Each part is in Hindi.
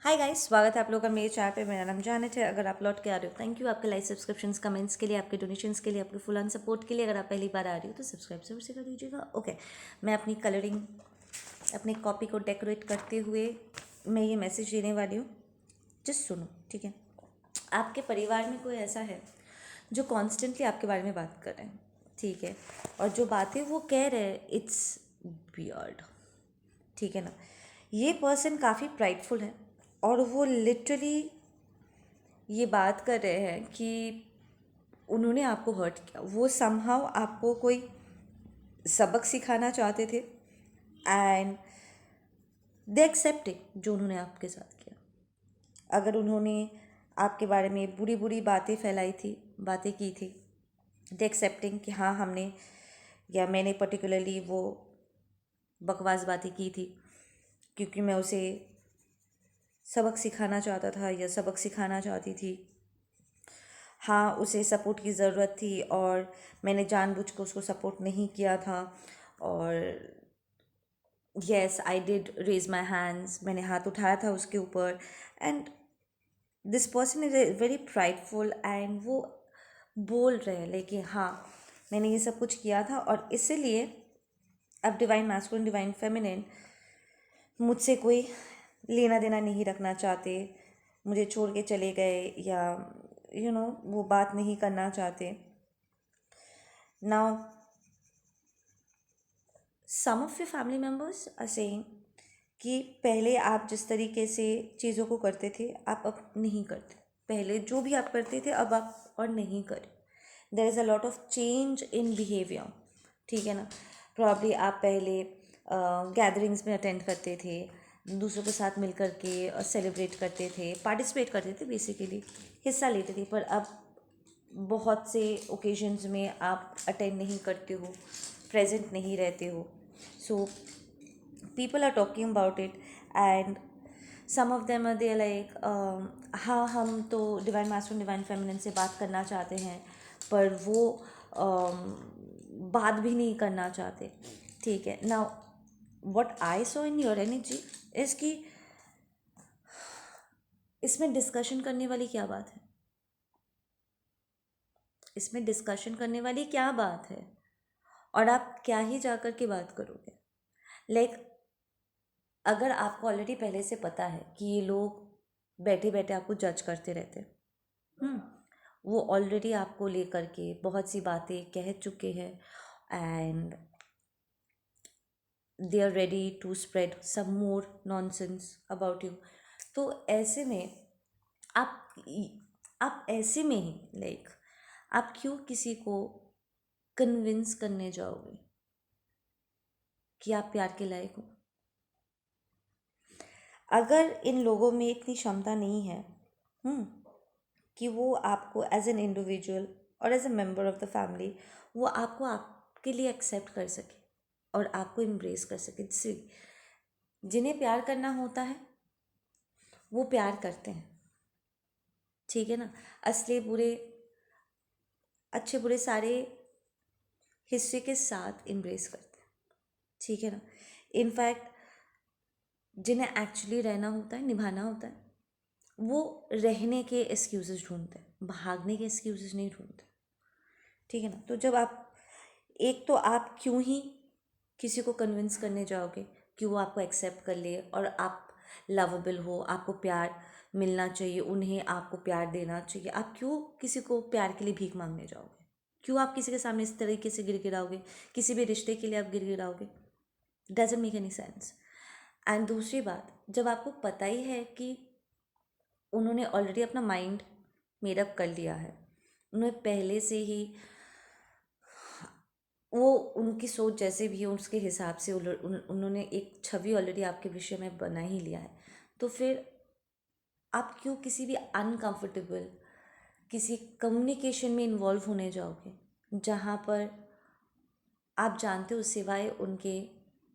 हाय गाइस, स्वागत है आप लोगों का मेरे चैनल पे। मेरा नाम जानत है। अगर आप लौट के आ रहे हो, थैंक यू आपके लाइक, सब्सक्रिप्शंस, कमेंट्स के लिए, आपके डोनेशंस के लिए, आपके फुल ऑन सपोर्ट के लिए। अगर आप पहली बार आ रही हो तो सब्सक्राइब जरूर से कर दीजिएगा। ओके, मैं अपनी कलरिंग, अपनी कॉपी को डेकोरेट करते हुए मैं ये मैसेज देने वाली हूँ। जस्ट सुनो, ठीक है। आपके परिवार में कोई ऐसा है जो कॉन्स्टेंटली आपके बारे में बात कर रहे हैं, ठीक है, और जो बातें वो कह रहे हैं इट्स वियर्ड, ठीक है ना। ये पर्सन काफ़ी प्राइडफुल है और वो लिटरली ये बात कर रहे हैं कि उन्होंने आपको हर्ट किया। वो समहाउ आपको कोई सबक सिखाना चाहते थे एंड दे एक्सेप्टेड जो उन्होंने आपके साथ किया। अगर उन्होंने आपके बारे में बुरी बुरी बातें फैलाई थी, बातें की थी, दे एक्सेप्टिंग कि हाँ हमने या मैंने पर्टिकुलरली वो बकवास बातें की थी क्योंकि मैं उसे सबक सिखाना चाहता था या सबक सिखाना चाहती थी। हाँ, उसे सपोर्ट की ज़रूरत थी और मैंने जानबूझ कर उसको सपोर्ट नहीं किया था। और yes, I did raise my hands, मैंने हाथ उठाया था उसके ऊपर। And this person is very prideful and वो बोल रहे हैं लेकिन हाँ मैंने ये सब कुछ किया था और इसीलिए अब डिवाइन मैस्कुलिन, डिवाइन फेमिनिन मुझसे कोई लेना देना नहीं रखना चाहते, मुझे छोड़ के चले गए या वो बात नहीं करना चाहते। Now some of your family members are saying कि पहले आप जिस तरीके से चीज़ों को करते थे आप अब नहीं करते। पहले जो भी आप करते थे अब आप और नहीं करें। There is a lot of change in behaviour, ठीक है ना। प्रॉब्ली आप पहले गैदरिंग्स में अटेंड करते थे, दूसरों के साथ मिल कर के सेलिब्रेट करते थे, पार्टिसिपेट करते थे, बेसिकली हिस्सा लेते थे। पर अब बहुत से ओकेजन्स में आप अटेंड नहीं करते हो, प्रेजेंट नहीं रहते हो। सो people are talking about it and some of them are they like हाँ हम तो डिवाइन मास्टर डिवाइन फेमिनिन से बात करना चाहते हैं पर वो बात भी नहीं करना चाहते, ठीक है। Now what I saw in your energy is कि इसमें डिस्कशन करने वाली क्या बात है, इसमें डिस्कशन करने वाली क्या बात है और आप क्या ही जा कर के बात करोगे। लाइक अगर आपको ऑलरेडी पहले से पता है कि ये लोग बैठे बैठे आपको जज करते रहते हैं, वो ऑलरेडी आपको लेकर के बहुत सी बातें कह चुके हैं and they are ready to spread some more nonsense about you. तो ऐसे में आप आप ऐसे में ही लाइक आप क्यों किसी को कन्विंस करने जाओगे कि आप प्यार के लायक हो। अगर इन लोगों में इतनी क्षमता नहीं है कि वो आपको एज एन इंडिविजुअल और as a member of the family वो आपको आपके लिए एक्सेप्ट कर सके और आपको एम्ब्रेस कर सके, जिससे जिन्हें प्यार करना होता है वो प्यार करते हैं, ठीक है ना। असली बुरे, अच्छे बुरे सारे हिस्से के साथ एम्ब्रेस करते हैं, ठीक है ना। इनफैक्ट जिन्हें एक्चुअली रहना होता है, निभाना होता है, वो रहने के एक्सक्यूजेस ढूंढते हैं, भागने के एक्सक्यूजेस नहीं ढूंढते, ठीक है ना। तो जब आप एक तो आप क्यों ही किसी को कन्विंस करने जाओगे कि वो आपको एक्सेप्ट कर ले और आप लवेबल हो, आपको प्यार मिलना चाहिए, उन्हें आपको प्यार देना चाहिए। आप क्यों किसी को प्यार के लिए भीख मांगने जाओगे, क्यों आप किसी के सामने इस तरीके से गिड़गिड़ाओगे, किसी भी रिश्ते के लिए आप गिड़गिड़ाओगे। Doesn't make any sense. And दूसरी बात, जब आपको पता ही है कि उन्होंने ऑलरेडी अपना माइंड मेडअप कर लिया है, उन्हें पहले से ही वो उनकी सोच जैसे भी हो उसके हिसाब से उन्होंने एक छवि ऑलरेडी आपके विषय में बना ही लिया है, तो फिर आप क्यों किसी भी अनकंफर्टेबल किसी कम्युनिकेशन में इन्वॉल्व होने जाओगे जहाँ पर आप जानते हो सिवाय उनके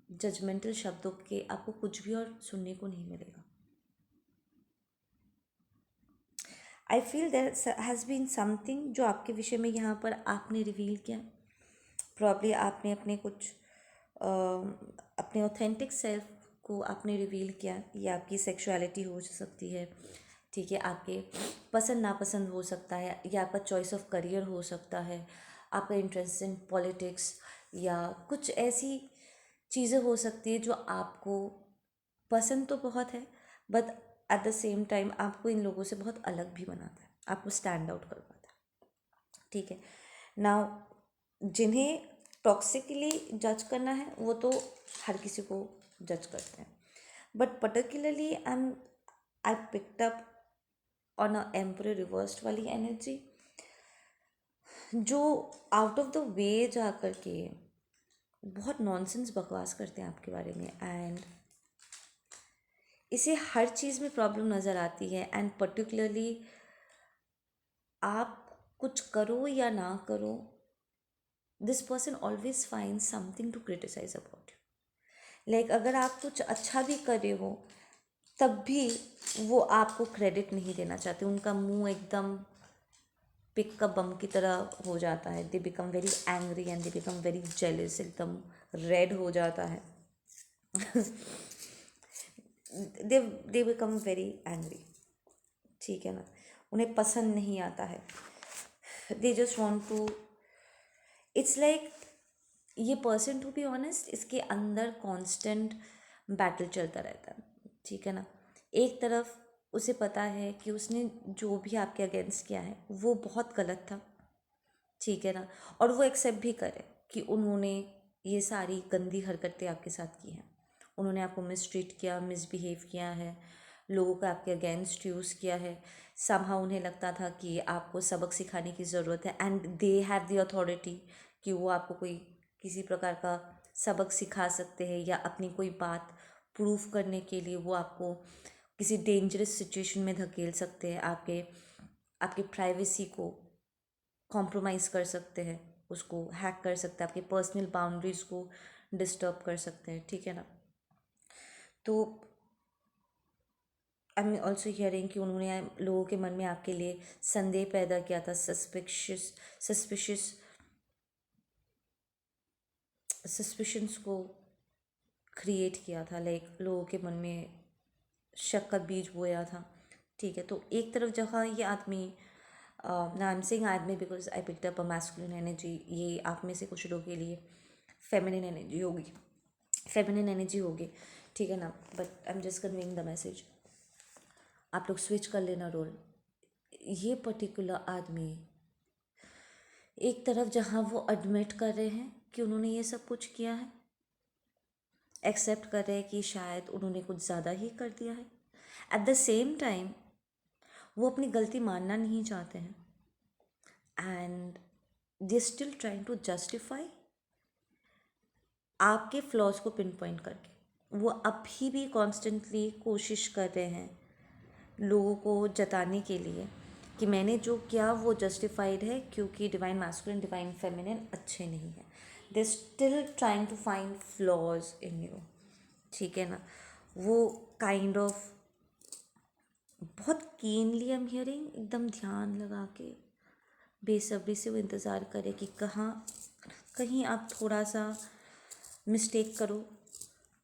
जजमेंटल शब्दों के आपको कुछ भी और सुनने को नहीं मिलेगा। I feel there has been something जो आपके विषय में यहाँ पर आपने रिवील किया। प्रॉब्ली आपने अपने कुछ अपने ऑथेंटिक सेल्फ को आपने रिवील किया, ये आपकी सेक्सुअलिटी हो सकती है, ठीक है, आपके पसंद नापसंद हो सकता है, या आपका चॉइस ऑफ करियर हो सकता है, आपका इंटरेस्ट इन पॉलिटिक्स, या कुछ ऐसी चीज़ें हो सकती है जो आपको पसंद तो बहुत है, but at the same time आपको इन लोगों से बहुत अलग भी बनाता है, आपको स्टैंड आउट करवाता है, ठीक है। नाउ जिन्हें टॉक्सिकली जज करना है वो तो हर किसी को जज करते हैं, but particularly I picked up on a emperor reversed वाली एनर्जी, जो आउट ऑफ द वे जा कर के बहुत नॉनसेंस बकवास करते हैं आपके बारे में, एंड इसे हर चीज़ में प्रॉब्लम नज़र आती है। एंड पर्टिकुलरली आप कुछ करो या ना करो, this person always find something to criticise about you. Like अगर आप कुछ अच्छा भी कर रहे हो तब भी वो आपको क्रेडिट नहीं देना चाहते, उनका मुंह एकदम पिक का बम की तरह हो जाता है, they become very angry and they become very jealous, एकदम रेड हो जाता है दे बिकम वेरी एंग्री, ठीक है ना, उन्हें पसंद नहीं आता है, they just want to, it's like ये पर्सन टू बी ऑनेस्ट इसके अंदर कांस्टेंट बैटल चलता रहता है, ठीक है ना। एक तरफ उसे पता है कि उसने जो भी आपके अगेंस्ट किया है वो बहुत गलत था, ठीक है ना, और वो एक्सेप्ट भी करे कि उन्होंने ये सारी गंदी हरकतें आपके साथ की हैं, उन्होंने आपको मिसट्रीट किया, मिसबिहेव किया है, लोगों को आपके अगेंस्ट यूज़ किया है, समहाउ उन्हें लगता था कि आपको सबक सिखाने की ज़रूरत है, and they have the authority कि वो आपको कोई किसी प्रकार का सबक सिखा सकते हैं, या अपनी कोई बात प्रूफ करने के लिए वो आपको किसी डेंजरस सिचुएशन में धकेल सकते हैं, आपके आपकी प्राइवेसी को कॉम्प्रोमाइज़ कर सकते हैं, उसको हैक कर सकते हैं, आपके पर्सनल बाउंड्रीज़ को डिस्टर्ब कर सकते हैं, ठीक है ना। तो आई एम ऑल्सो हियरिंग कि उन्होंने लोगों के मन में आपके लिए संदेह पैदा किया था, सस्पिशियस सस्पिशंस को क्रिएट किया था, लाइक लोगों के मन में शक का बीज बोया था, ठीक है। तो एक तरफ जहाँ ये आदमी, ना आई एम सेइंग आदमी because I picked up a masculine energy, ये आप में से कुछ लोगों के लिए फेमिनिन एनर्जी होगी, ठीक है ना, but I am just conveying the message, आप लोग स्विच कर लेना रोल। ये पर्टिकुलर आदमी एक तरफ जहाँ वो एडमिट कर रहे हैं कि उन्होंने ये सब कुछ किया है, एक्सेप्ट कर रहे हैं कि शायद उन्होंने कुछ ज़्यादा ही कर दिया है, एट द सेम टाइम वो अपनी गलती मानना नहीं चाहते हैं, and they still trying to justify आपके फ्लॉज को पिन पॉइंट करके। वो अभी भी कॉन्स्टेंटली कोशिश कर रहे हैं लोगों को जताने के लिए कि मैंने जो किया वो जस्टिफाइड है, क्योंकि डिवाइन मैस्कुलिन डिवाइन फेमिनिन अच्छे नहीं है, they still trying to find flaws in you, ठीक है ना। वो काइंड ऑफ बहुत कीनली आई एम हियरिंग, एकदम ध्यान लगा के बेसब्री से वो इंतज़ार करे कि कहीं आप थोड़ा सा मिस्टेक करो,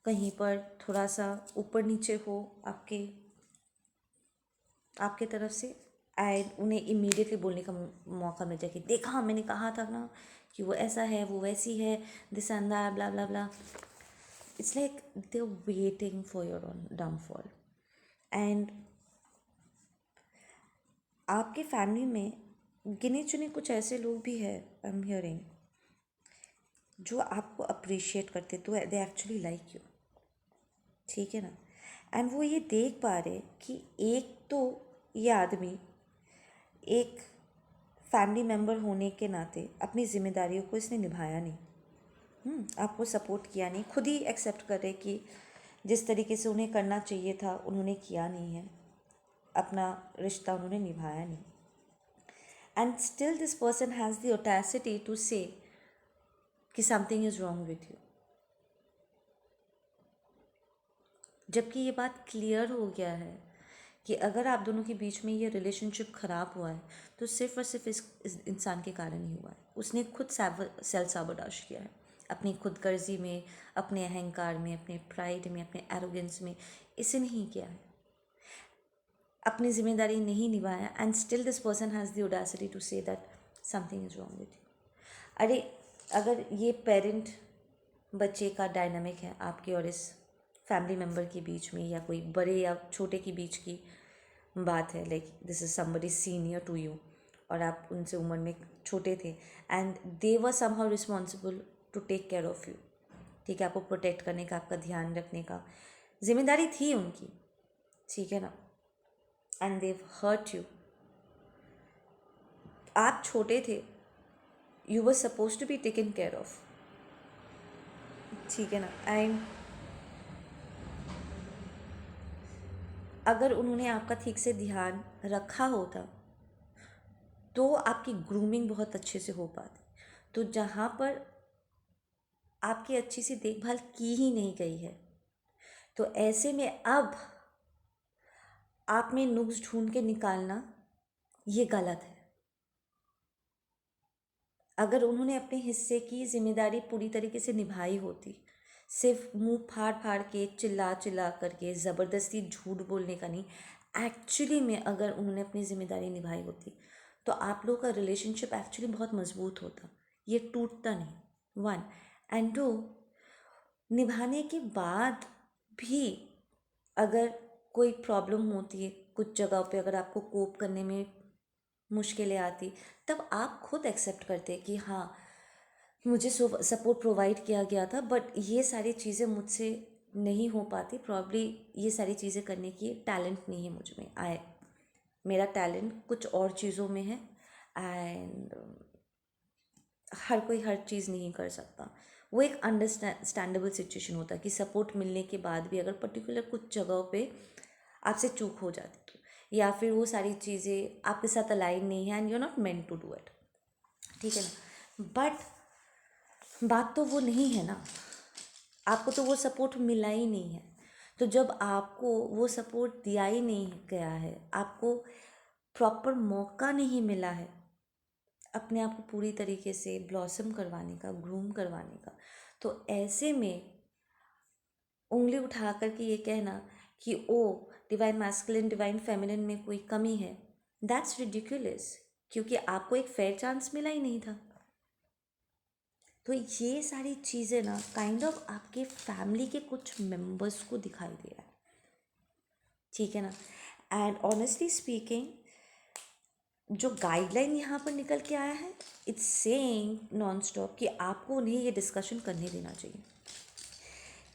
कहीं पर थोड़ा सा ऊपर नीचे हो आपके तरफ से, एंड उन्हें इमीडिएटली बोलने का मौका मिल जाए कि देखा मैंने कहा था ना कि वो ऐसा है, वो वैसी है, this and that blah blah blah. It's like they are waiting for your own downfall. And आपके फैमिली में गिने चुने कुछ ऐसे लोग भी हैं, आई एम हियरिंग, जो आपको अप्रिशिएट करते, तो दे एक्चुअली लाइक यू, ठीक है ना। एंड वो ये देख पा रहे कि एक तो ये आदमी एक फैमिली मेम्बर होने के नाते अपनी जिम्मेदारियों को इसने निभाया नहीं, आपको सपोर्ट किया नहीं, खुद ही एक्सेप्ट कर रहे कि जिस तरीके से उन्हें करना चाहिए था उन्होंने किया नहीं है, अपना रिश्ता उन्होंने निभाया नहीं, and still this person has the audacity to say कि something is wrong with you, जबकि ये बात क्लियर हो गया है कि अगर आप दोनों के बीच में ये रिलेशनशिप ख़राब हुआ है तो सिर्फ और सिर्फ इस इंसान के कारण ही हुआ है, उसने खुद सेल्फ साबोटाज किया है, अपनी खुदगर्जी में, अपने अहंकार में, अपने प्राइड में, अपने एरोगेंस में इसे नहीं किया है, अपनी जिम्मेदारी नहीं निभाया, and still this person has the audacity to say that something is wrong with you. अरे अगर ये पेरेंट बच्चे का डायनामिक है आपके और इस फैमिली मेम्बर के बीच में, या कोई बड़े या छोटे के बीच की बात है, like this is somebody senior to you और आप उनसे उम्र में छोटे थे, and they were somehow responsible to take care of you, ठीक है, आपको प्रोटेक्ट करने का, आपका ध्यान रखने का जिम्मेदारी थी उनकी, ठीक है ना, एंड देव हर्ट यू। आप छोटे थे, you were suppose to be taken care of, ठीक है ना, एंड अगर उन्होंने आपका ठीक से ध्यान रखा होता तो आपकी ग्रूमिंग बहुत अच्छे से हो पाती। तो जहाँ पर आपकी अच्छी सी देखभाल की ही नहीं गई है, तो ऐसे में अब आप में नुक्स ढूंढ के निकालना ये गलत है। अगर उन्होंने अपने हिस्से की जिम्मेदारी पूरी तरीके से निभाई होती, सिर्फ मुंह फाड़ फाड़ के, चिल्ला चिल्ला करके, ज़बरदस्ती झूठ बोलने का नहीं, एक्चुअली में अगर उन्होंने अपनी जिम्मेदारी निभाई होती तो आप लोगों का रिलेशनशिप एक्चुअली बहुत मजबूत होता, ये टूटता नहीं। 1 एंड 2, निभाने के बाद भी अगर कोई प्रॉब्लम होती है कुछ जगह पे, अगर आपको कोप करने में मुश्किलें आती, तब आप खुद एक्सेप्ट करते कि हाँ मुझे सपोर्ट प्रोवाइड किया गया था, बट ये सारी चीज़ें मुझसे नहीं हो पाती, प्रॉब्ली ये सारी चीज़ें करने की टैलेंट नहीं है मुझ में, मेरा टैलेंट कुछ और चीज़ों में है, एंड हर कोई हर चीज़ नहीं कर सकता। वो एक अंडरस्टैंडेबल सिचुएशन होता है कि सपोर्ट मिलने के बाद भी अगर पर्टिकुलर कुछ जगहों पे आपसे चूक हो जाती तो, या फिर वो सारी चीज़ें आपके साथ अलाइन नहीं है and you are not meant to do it, ठीक है ना। बट बात तो वो नहीं है ना, आपको तो वो सपोर्ट मिला ही नहीं है। तो जब आपको वो सपोर्ट दिया ही नहीं गया है, आपको प्रॉपर मौका नहीं मिला है अपने आप को पूरी तरीके से ब्लॉसम करवाने का, ग्रूम करवाने का, तो ऐसे में उंगली उठा करके ये कहना कि ओ डिवाइन मैस्कुलिन डिवाइन फेमिनिन में कोई कमी है, दैट्स रिडिकुलस, क्योंकि आपको एक फेयर चांस मिला ही नहीं था। तो ये सारी चीज़ें ना काइंड ऑफ आपके फैमिली के कुछ मेंबर्स को दिखाई दे रहा है, ठीक है ना। एंड ऑनेस्टली स्पीकिंग, जो गाइडलाइन यहाँ पर निकल के आया है, इट्स सेइंग नॉन स्टॉप कि आपको उन्हें ये डिस्कशन करने देना चाहिए,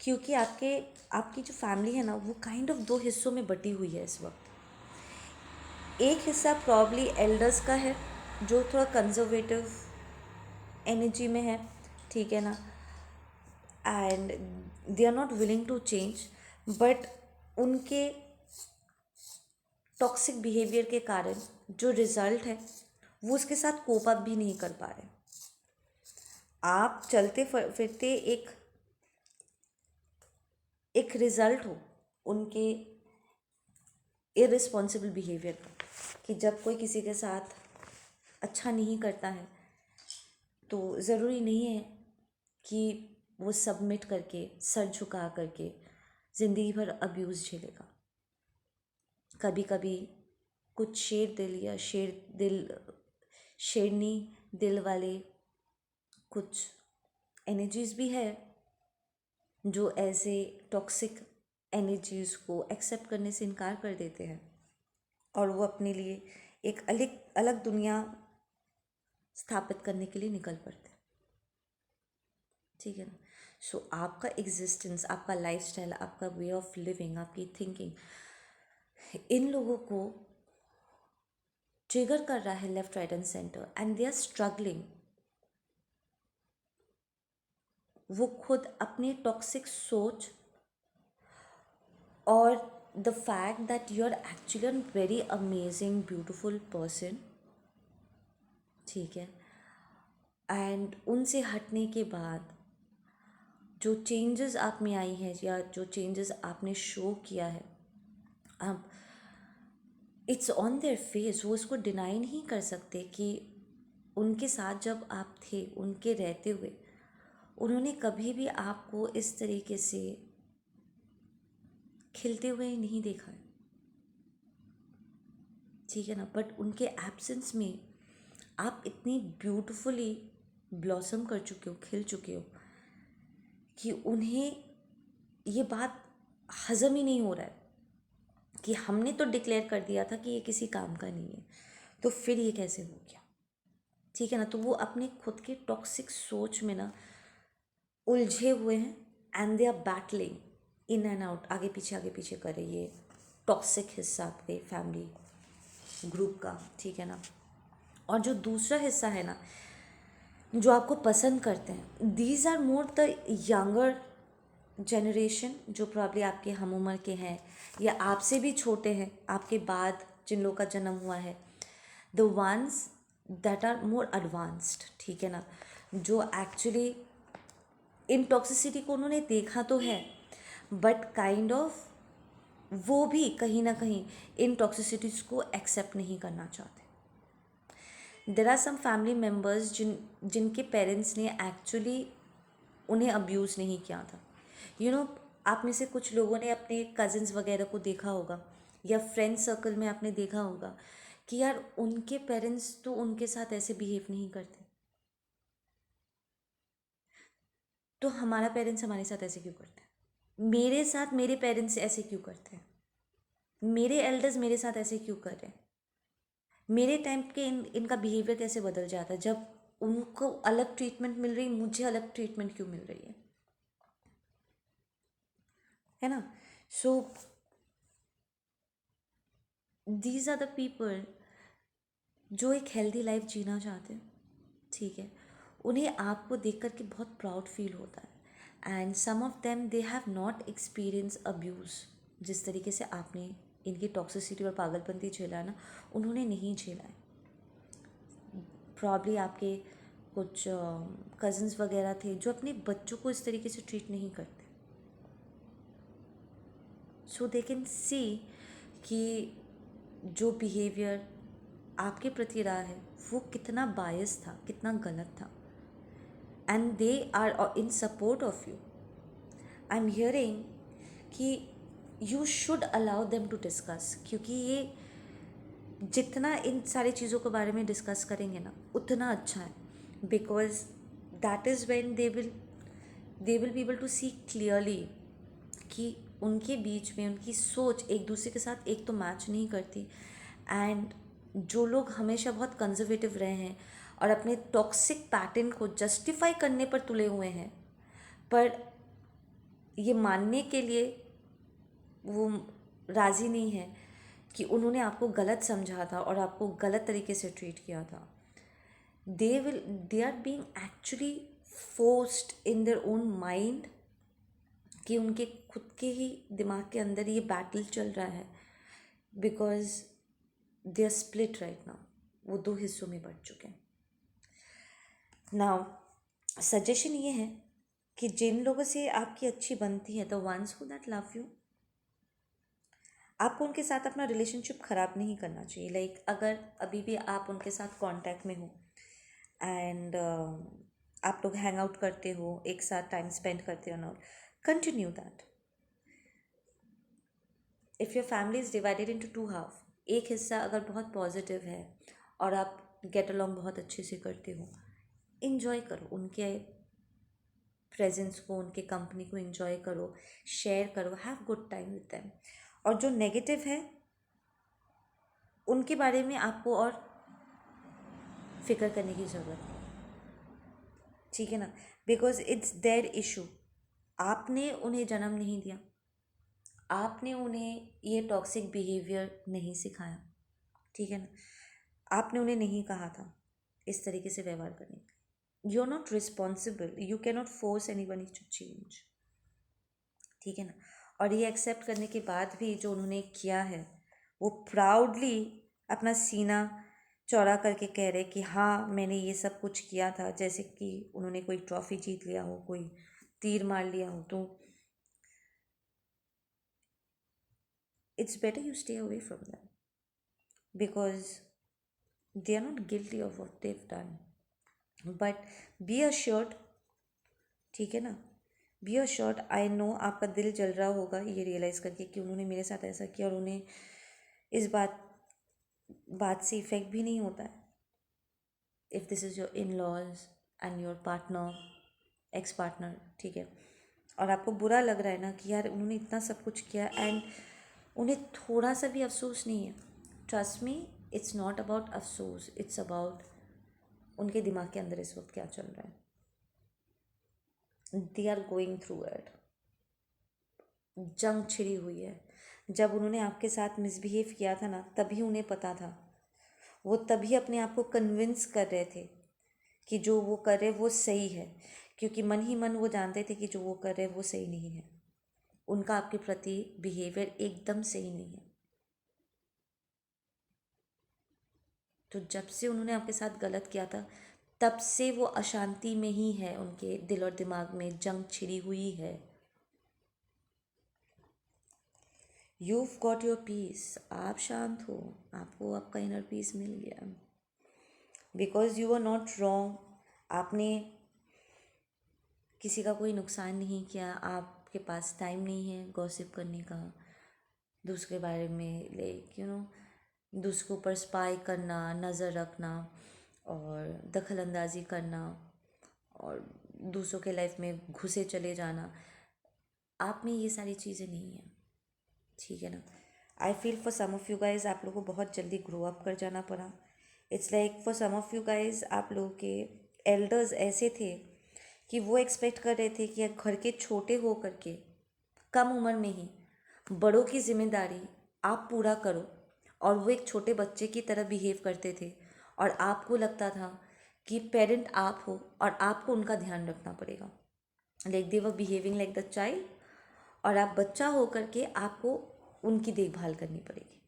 क्योंकि आपकी जो फैमिली है ना, वो काइंड ऑफ 2 हिस्सों में बटी हुई है इस वक्त। एक हिस्सा प्रॉब्ली एल्डर्स का है जो थोड़ा कंजर्वेटिव एनर्जी में है, ठीक है ना, and they are not willing to change, but उनके टॉक्सिक बिहेवियर के कारण जो रिजल्ट है वो उसके साथ कोप अप भी नहीं कर पा रहे। आप चलते फिरते एक रिजल्ट हो उनके इररिस्पॉन्सिबल बिहेवियर का, कि जब कोई किसी के साथ अच्छा नहीं करता है तो ज़रूरी नहीं है कि वो सबमिट करके, सर झुका करके ज़िंदगी भर अब्यूज़ झेलेगा। कभी कभी कुछ शेरनी दिल वाले कुछ एनर्जीज़ भी है जो ऐसे टॉक्सिक एनर्जीज़ को एक्सेप्ट करने से इनकार कर देते हैं और वो अपने लिए एक अलग अलग दुनिया स्थापित करने के लिए निकल पड़ते हैं, ठीक है ना। सो आपका एग्जिस्टेंस, आपका लाइफस्टाइल, आपका वे ऑफ लिविंग, आपकी थिंकिंग इन लोगों को ट्रिगर कर रहा है left right and centre, and they are struggling. वो खुद अपनी टॉक्सिक सोच और the fact that you are actually a very amazing beautiful person, ठीक है, एंड उनसे हटने के बाद जो चेंजेस आप में आई हैं या जो चेंजेस आपने शो किया है, अब इट्स ऑन देयर फेस, वो इसको डिनाई नहीं कर सकते कि उनके साथ जब आप थे, उनके रहते हुए उन्होंने कभी भी आपको इस तरीके से खिलते हुए नहीं देखा है, ठीक है ना। बट उनके एब्सेंस में आप इतनी ब्यूटिफुली ब्लॉसम कर चुके हो, खिल चुके हो, कि उन्हें ये बात हजम ही नहीं हो रहा है कि हमने तो डिक्लेयर कर दिया था कि ये किसी काम का नहीं है, तो फिर ये कैसे हो गया, ठीक है ना। तो वो अपने खुद के टॉक्सिक सोच में ना उलझे हुए हैं, and they are battling in and out, आगे पीछे कर रही है टॉक्सिक हिस्सा आपके फैमिली ग्रुप का, ठीक है ना। और जो दूसरा हिस्सा है ना, जो आपको पसंद करते हैं, these are more the younger generation, जो प्रॉब्ली आपके हम उम्र के हैं या आपसे भी छोटे हैं, आपके बाद जिन लोगों का जन्म हुआ है, the ones that are more advanced, ठीक है ना, जो एक्चुअली इन टॉक्सिसिटी को उन्होंने देखा तो है, बट काइंड ऑफ वो भी कहीं ना कहीं इन टॉक्सिसिटीज़ को एक्सेप्ट नहीं करना चाहते। There are some family members जिनके पेरेंट्स ने एक्चुअली उन्हें अब्यूज़ नहीं किया था, यू नो। आप में से कुछ लोगों ने अपने कज़न्स वगैरह को देखा होगा, या फ्रेंड सर्कल में आपने देखा होगा कि यार उनके पेरेंट्स तो उनके साथ ऐसे बिहेव नहीं करते, तो हमारा पेरेंट्स हमारे साथ ऐसे क्यों करते हैं, मेरे साथ मेरे पेरेंट्स ऐसे क्यों करते हैं, मेरे एल्डर्स मेरे साथ ऐसे क्यों कर रहे हैं, मेरे टाइम के इनका बिहेवियर कैसे बदल जाता है, जब उनको अलग ट्रीटमेंट मिल रही, मुझे अलग ट्रीटमेंट क्यों मिल रही है ना। So these are the people जो एक हेल्दी लाइफ जीना चाहते हैं, ठीक है। उन्हें आपको देख कर के बहुत प्राउड फील होता है, and some of them they have not experience abuse, जिस तरीके से आपने इनकी टॉक्सिसिटी और पागलपंती झेला है ना, उन्होंने नहीं झेला है। प्रॉब्ली आपके कुछ कज़न्स वगैरह थे जो अपने बच्चों को इस तरीके से ट्रीट नहीं करते, सो दे कैन सी कि जो बिहेवियर आपके प्रति रहा है वो कितना बायस था, कितना गलत था, and they are in support of you. I am hearing कि you should allow them to discuss, क्योंकि ये जितना इन सारी चीज़ों के बारे में डिस्कस करेंगे ना उतना अच्छा है, because that is when they will be able to see clearly कि उनके बीच में उनकी सोच एक दूसरे के साथ एक तो मैच नहीं करती, एंड जो लोग हमेशा बहुत कंजर्वेटिव रहे हैं और अपने टॉक्सिक पैटर्न को जस्टिफाई करने पर तुले हुए हैं, पर ये मानने के लिए वो राज़ी नहीं है कि उन्होंने आपको गलत समझा था और आपको गलत तरीके से ट्रीट किया था, they are being actually forced in their own mind, कि उनके खुद के ही दिमाग के अंदर ये बैटल चल रहा है, because they are split right now, वो दो हिस्सों में बढ़ चुके हैं। नाउ सजेशन ये है कि जिन लोगों से आपकी अच्छी बनती है, the ones who that love you, आपको उनके साथ अपना रिलेशनशिप ख़राब नहीं करना चाहिए। लाइक अगर अभी भी आप उनके साथ कांटेक्ट में हो एंड आप लोग हैंग आउट करते हो, एक साथ टाइम स्पेंड करते हो ना, continue that. If your family is divided into two half, एक हिस्सा अगर बहुत पॉजिटिव है और आप गेट अलॉन्ग बहुत अच्छे से करते हो, इन्जॉय करो उनके प्रेजेंस को, उनके कंपनी को इन्जॉय करो, शेयर करो, have good time with them. और जो नेगेटिव है उनके बारे में आपको और फिक्र करने की ज़रूरत नहीं, ठीक है ना, बिकॉज इट्स देयर इशू। आपने उन्हें जन्म नहीं दिया, आपने उन्हें ये टॉक्सिक बिहेवियर नहीं सिखाया, ठीक है ना, आपने उन्हें नहीं कहा था इस तरीके से व्यवहार करने के लिए। You are not responsible, you can not force anybody to change, ठीक है ना। और ये एक्सेप्ट करने के बाद भी जो उन्होंने किया है, वो प्राउडली अपना सीना चौड़ा करके कह रहे कि हाँ मैंने ये सब कुछ किया था, जैसे कि उन्होंने कोई ट्रॉफी जीत लिया हो, कोई तीर मार लिया हो। तो it's better you stay away from them, because they are not guilty of what they've done. But be assured ठीक है ना। Be a short, I know आपका दिल जल रहा होगा ये रियलाइज़ करके कि उन्होंने मेरे साथ ऐसा किया, और उन्हें इस बात से इफ़ेक्ट भी नहीं होता है। If this is your in laws and your partner, ex partner, ठीक है, और आपको बुरा लग रहा है ना कि यार उन्होंने इतना सब कुछ किया एंड उन्हें थोड़ा सा भी अफसोस नहीं है, trust me, it's not about अफसोस, इट्स अबाउट उनके दिमाग के अंदर इस वक्त क्या चल रहा है। They are going through it, जंग छिड़ी हुई है। जब उन्होंने आपके साथ मिसबिहेव किया था ना, तभी उन्हें पता था, वो तभी अपने आप को कन्विंस कर रहे थे कि जो वो कर रहे वो सही है, क्योंकि मन ही मन वो जानते थे कि जो वो कर रहे वो सही नहीं है, उनका आपके प्रति बिहेवियर एकदम सही नहीं है। तो जब से उन्होंने आपके साथ गलत किया था, तब से वो अशांति में ही है, उनके दिल और दिमाग में जंग छिड़ी हुई है। यूव गॉट योर पीस, आप शांत हो, आपको आपका इनर पीस मिल गया, because you are not wrong. आपने किसी का कोई नुकसान नहीं किया, आपके पास टाइम नहीं है गॉसिप करने का, दूसरे के बारे में लाइक दूसरे के ऊपर स्पाई करना, नज़र रखना और दखल अंदाज़ी करना और दूसरों के लाइफ में घुसे चले जाना। आप में ये सारी चीज़ें नहीं हैं, ठीक है ना। I feel for some of you guys आप लोगों को बहुत जल्दी ग्रो अप कर जाना पड़ा। It's like for some of you guys आप लोगों के एल्डर्स ऐसे थे कि वो एक्सपेक्ट कर रहे थे कि घर के छोटे हो करके कम उम्र में ही बड़ों की जिम्मेदारी आप पूरा करो, और वो एक छोटे बच्चे की तरह बिहेव करते थे, और आपको लगता था कि पेरेंट आप हो और आपको उनका ध्यान रखना पड़ेगा, like they were behaving like the child, और आप बच्चा हो करके आपको उनकी देखभाल करनी पड़ेगी।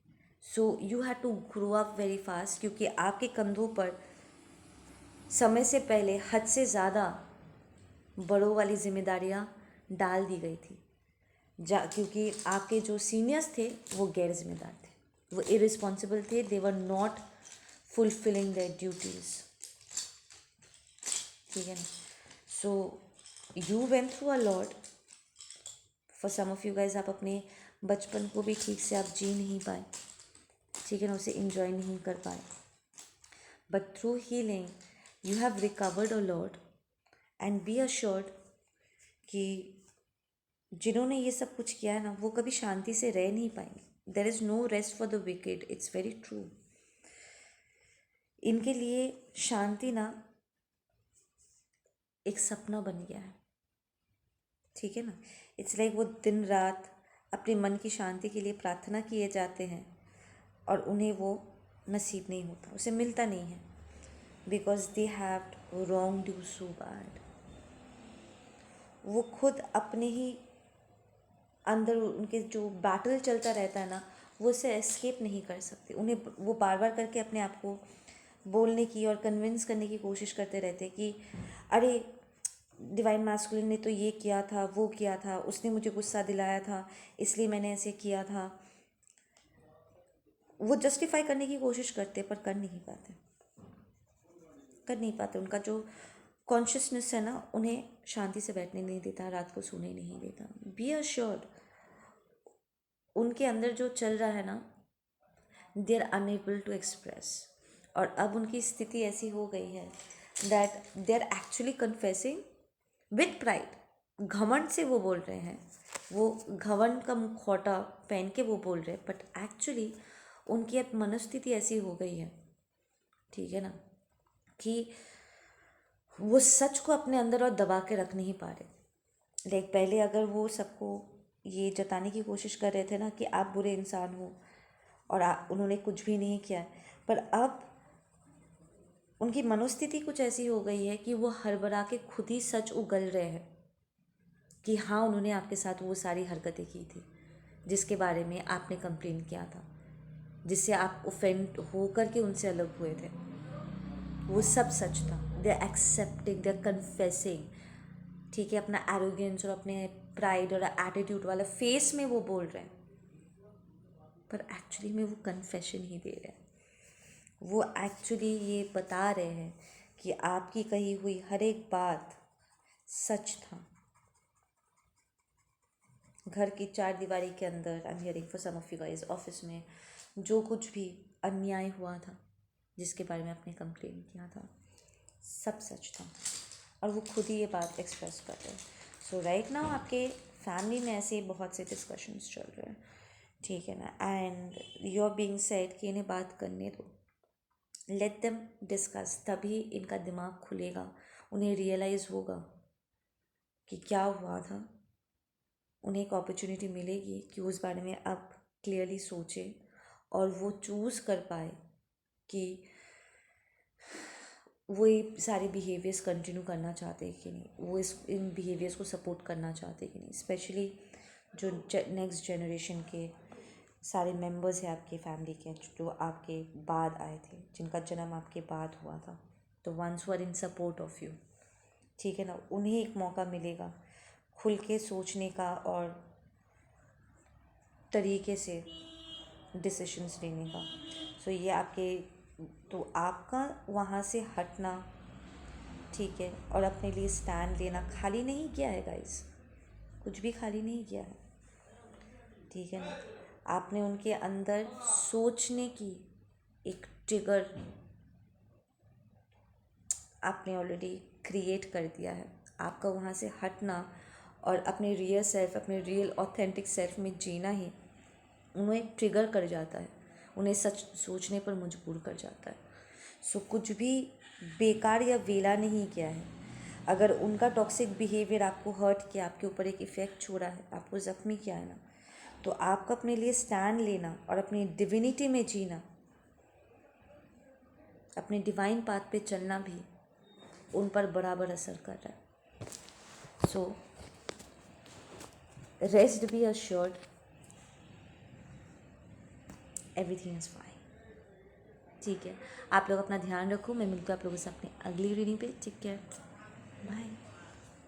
So you have to grow up very fast, क्योंकि आपके कंधों पर समय से पहले हद से ज़्यादा बड़ों वाली जिम्मेदारियां डाल दी गई थी, क्योंकि आपके जो सीनियर्स थे वो गैर जिम्मेदार थे, वो इरिस्पॉन्सिबल थे, they were not fulfilling their duties, ठीक है ना। So you went through a lot. For some of you guys आप अपने बचपन को भी ठीक से आप जी नहीं पाए, ठीक है ना, उसे इंजॉय नहीं कर पाए, but through healing you have recovered a lot, and B assured कि जिन्होंने ये सब कुछ किया है ना, वो कभी शांति से रह नहीं पाएंगे। There is no rest for the wicked, it's very true. इनके लिए शांति ना एक सपना बन गया है, ठीक है ना। इट्स लाइक वो दिन रात अपने मन की शांति के लिए प्रार्थना किए जाते हैं, और उन्हें वो नसीब नहीं होता, उसे मिलता नहीं है, because they have wrong do so bad. वो खुद अपने ही अंदर उनके जो बैटल चलता रहता है ना, वो उसे एस्केप नहीं कर सकते, उन्हें वो बार बार करके अपने आप को बोलने की और कन्विंस करने की कोशिश करते रहते कि अरे डिवाइन मैस्कुलिन ने तो ये किया था, वो किया था, उसने मुझे गुस्सा दिलाया था, इसलिए मैंने ऐसे किया था। वो जस्टिफाई करने की कोशिश करते पर कर नहीं पाते, कर नहीं पाते। उनका जो कॉन्शियसनेस है ना, उन्हें शांति से बैठने नहीं देता, रात को सोने नहीं देता। बी अश्योर्ड उनके अंदर जो चल रहा है ना, they are unable to express, और अब उनकी स्थिति ऐसी हो गई है that they are actually confessing with pride. घमंड से वो बोल रहे हैं, वो घमंड का मुखौटा पहन के वो बोल रहे हैं, बट एक्चुअली उनकी अब मनोस्थिति ऐसी हो गई है, ठीक है ना, कि वो सच को अपने अंदर और दबा के रख नहीं पा रहे। लाइक पहले अगर वो सबको ये जताने की कोशिश कर रहे थे ना कि आप बुरे इंसान हो और उन्होंने कुछ भी नहीं किया, पर अब उनकी मनोस्थिति कुछ ऐसी हो गई है कि वो हड़बड़ा के खुद ही सच उगल रहे हैं कि हाँ उन्होंने आपके साथ वो सारी हरकतें की थी जिसके बारे में आपने कंप्लेन किया था, जिससे आप ऑफेंड हो करके उनसे अलग हुए थे, वो सब सच था। They are accepting, they are confessing, ठीक है, अपना एरोगेंस और अपने प्राइड और एटीट्यूड वाला फेस में वो बोल रहे हैं, पर एक्चुअली में वो कन्फेशन ही दे रहे हैं। वो एक्चुअली ये बता रहे हैं कि आपकी कही हुई हर एक बात सच था। घर की चार दीवारी के अंदर, I am hearing for some of you guys, office में जो कुछ भी अन्याय हुआ था, जिसके बारे में आपने कंप्लेन किया था, सब सच था और वो खुद ही ये बात एक्सप्रेस कर रहे हैं। सो राइट नाउ आपके फैमिली में ऐसे बहुत से डिस्कशंस चल रहे हैं, ठीक है ना, and you are being said कि इन्हें बात करने दो, लेट देम डिस्कस, तभी इनका दिमाग खुलेगा, उन्हें रियलाइज़ होगा कि क्या हुआ था, उन्हें एक अपॉर्चुनिटी मिलेगी कि उस बारे में अब क्लियरली सोचें और वो चूज़ कर पाए कि वो ये सारे बिहेवियर्स कंटिन्यू करना चाहते हैं कि नहीं, वो इन बिहेवियर्स को सपोर्ट करना चाहते हैं कि नहीं, स्पेशली जो नेक्स्ट जनरेशन के सारे मेंबर्स हैं आपके फैमिली के, जो आपके बाद आए थे, जिनका जन्म आपके बाद हुआ था, तो ones were in support of you, ठीक है ना, उन्हें एक मौका मिलेगा खुल के सोचने का और तरीके से डिसीशंस लेने का। सो ये आपके, तो आपका वहाँ से हटना, ठीक है, और अपने लिए स्टैंड लेना खाली नहीं किया है गाइस, कुछ भी खाली नहीं किया है, ठीक है ना, आपने उनके अंदर सोचने की एक ट्रिगर आपने ऑलरेडी क्रिएट कर दिया है। आपका वहाँ से हटना और अपने रियल सेल्फ, अपने रियल ऑथेंटिक सेल्फ में जीना ही उन्हें ट्रिगर कर जाता है, उन्हें सच सोचने पर मजबूर कर जाता है। सो कुछ भी बेकार या वेला नहीं किया है। अगर उनका टॉक्सिक बिहेवियर आपको हर्ट किया, आपके ऊपर एक इफ़ेक्ट छोड़ा है, आपको ज़ख्मी किया है ना, तो आपको अपने लिए स्टैंड लेना और अपनी डिविनिटी में जीना, अपने डिवाइन पाथ पे चलना भी उन पर बराबर असर कर रहा है। So rest B assured, everything is fine, ठीक है। आप लोग अपना ध्यान रखो, मैं मिलती हूँ आप लोगों से अपनी अगली रीडिंग पे, ठीक है, बाय।